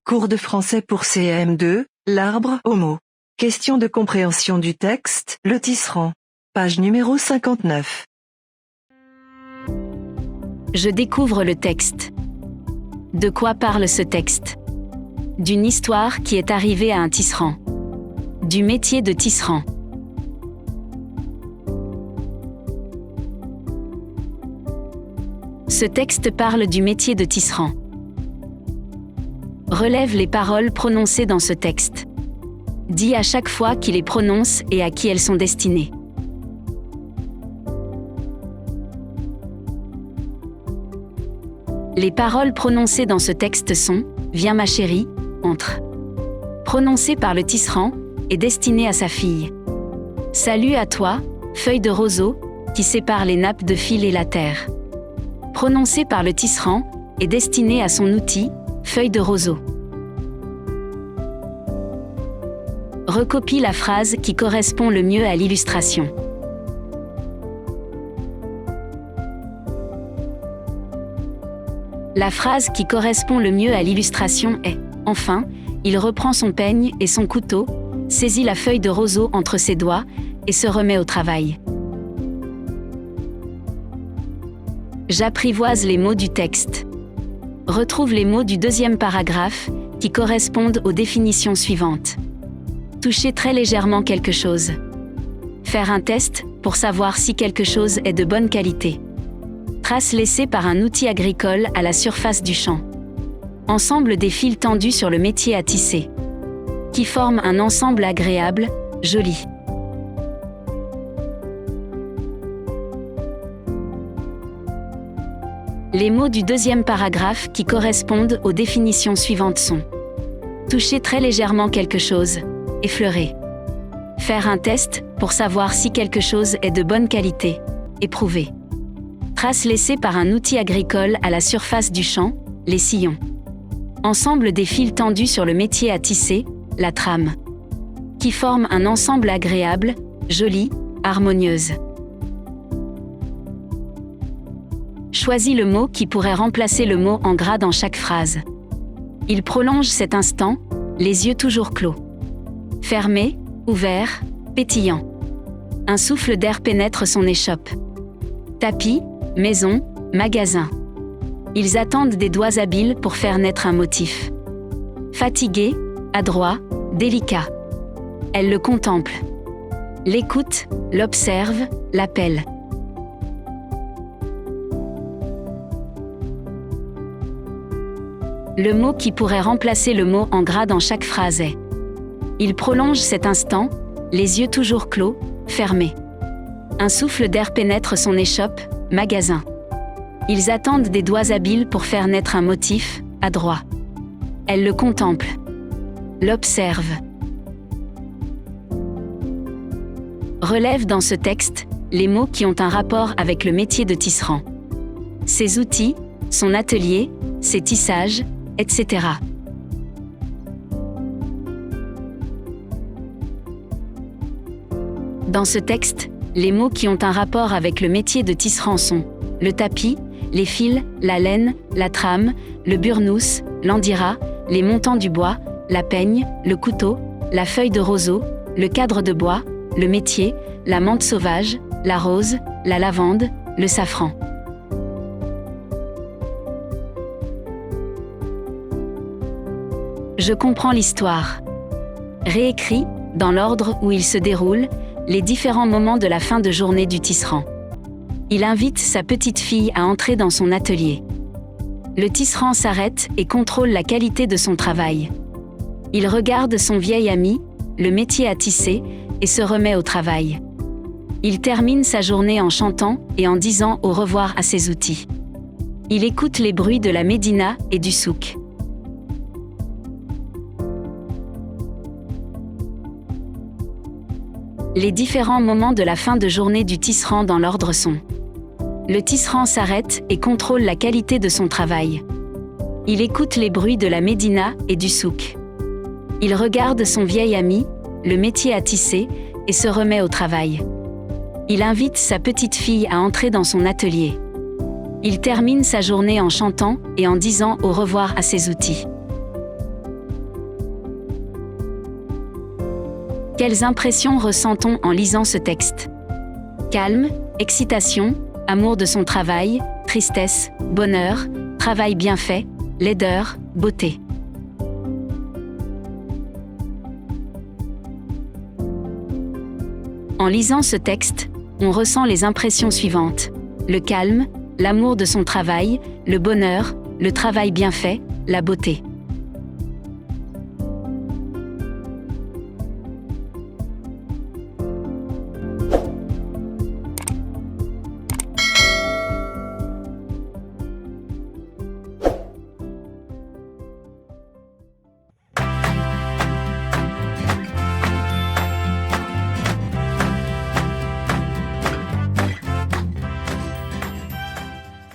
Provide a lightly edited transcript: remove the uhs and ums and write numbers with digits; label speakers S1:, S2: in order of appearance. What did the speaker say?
S1: Cours de français pour CM2, l'arbre au mot. Question de compréhension du texte, le tisserand. Page numéro 59.
S2: Je découvre le texte. De quoi parle ce texte? D'une histoire qui est arrivée à un tisserand. Du métier de tisserand. Ce texte parle du métier de tisserand. Relève les paroles prononcées dans ce texte. Dis à chaque fois qui les prononce et à qui elles sont destinées. Les paroles prononcées dans ce texte sont « Viens ma chérie »,« Entre ». Prononcée par le tisserand et destinée à sa fille. « Salut à toi, feuille de roseau », qui sépare les nappes de fil et la terre. Prononcée par le tisserand et destinée à son outil, feuille de roseau. Recopie la phrase qui correspond le mieux à l'illustration. La phrase qui correspond le mieux à l'illustration est « Enfin, il reprend son peigne et son couteau, saisit la feuille de roseau entre ses doigts et se remet au travail. » J'apprivoise les mots du texte. Retrouve les mots du deuxième paragraphe qui correspondent aux définitions suivantes. Toucher très légèrement quelque chose. Faire un test pour savoir si quelque chose est de bonne qualité. Trace laissée par un outil agricole à la surface du champ. Ensemble des fils tendus sur le métier à tisser. Qui forment un ensemble agréable, joli. Les mots du deuxième paragraphe qui correspondent aux définitions suivantes sont toucher très légèrement quelque chose, effleurer. Faire un test pour savoir si quelque chose est de bonne qualité, éprouver. Trace laissée par un outil agricole à la surface du champ, les sillons. Ensemble des fils tendus sur le métier à tisser, la trame. Qui forment un ensemble agréable, joli, harmonieuse. Choisis le mot qui pourrait remplacer le mot en gras dans chaque phrase. Il prolonge cet instant, les yeux toujours clos. Fermé, ouvert, pétillant. Un souffle d'air pénètre son échoppe. Tapis, maison, magasin. Ils attendent des doigts habiles pour faire naître un motif. Fatigué, adroit, délicat. Elle le contemple. L'écoute, l'observe, l'appelle. Le mot qui pourrait remplacer le mot en gras dans chaque phrase est il prolonge cet instant, les yeux toujours clos, fermés. Un souffle d'air pénètre son échoppe, magasin. Ils attendent des doigts habiles pour faire naître un motif, adroit. Elle le contemple. L'observe. Relève dans ce texte les mots qui ont un rapport avec le métier de tisserand. Ses outils, son atelier, ses tissages, etc. Dans ce texte, les mots qui ont un rapport avec le métier de tisserand sont le tapis, les fils, la laine, la trame, le burnous, l'andira, les montants du bois, la peigne, le couteau, la feuille de roseau, le cadre de bois, le métier, la menthe sauvage, la rose, la lavande, le safran. Je comprends l'histoire. Réécris, dans l'ordre où il se déroule, les différents moments de la fin de journée du tisserand. Il invite sa petite fille à entrer dans son atelier. Le tisserand s'arrête et contrôle la qualité de son travail. Il regarde son vieil ami, le métier à tisser, et se remet au travail. Il termine sa journée en chantant et en disant au revoir à ses outils. Il écoute les bruits de la médina et du souk. Les différents moments de la fin de journée du tisserand dans l'ordre sont le tisserand s'arrête et contrôle la qualité de son travail. Il écoute les bruits de la médina et du souk. Il regarde son vieil ami, le métier à tisser, et se remet au travail. Il invite sa petite fille à entrer dans son atelier. Il termine sa journée en chantant et en disant au revoir à ses outils. Quelles impressions ressent-on en lisant ce texte? Calme, excitation, amour de son travail, tristesse, bonheur, travail bien fait, laideur, beauté. En lisant ce texte, on ressent les impressions suivantes: le calme, l'amour de son travail, le bonheur, le travail bien fait, la beauté.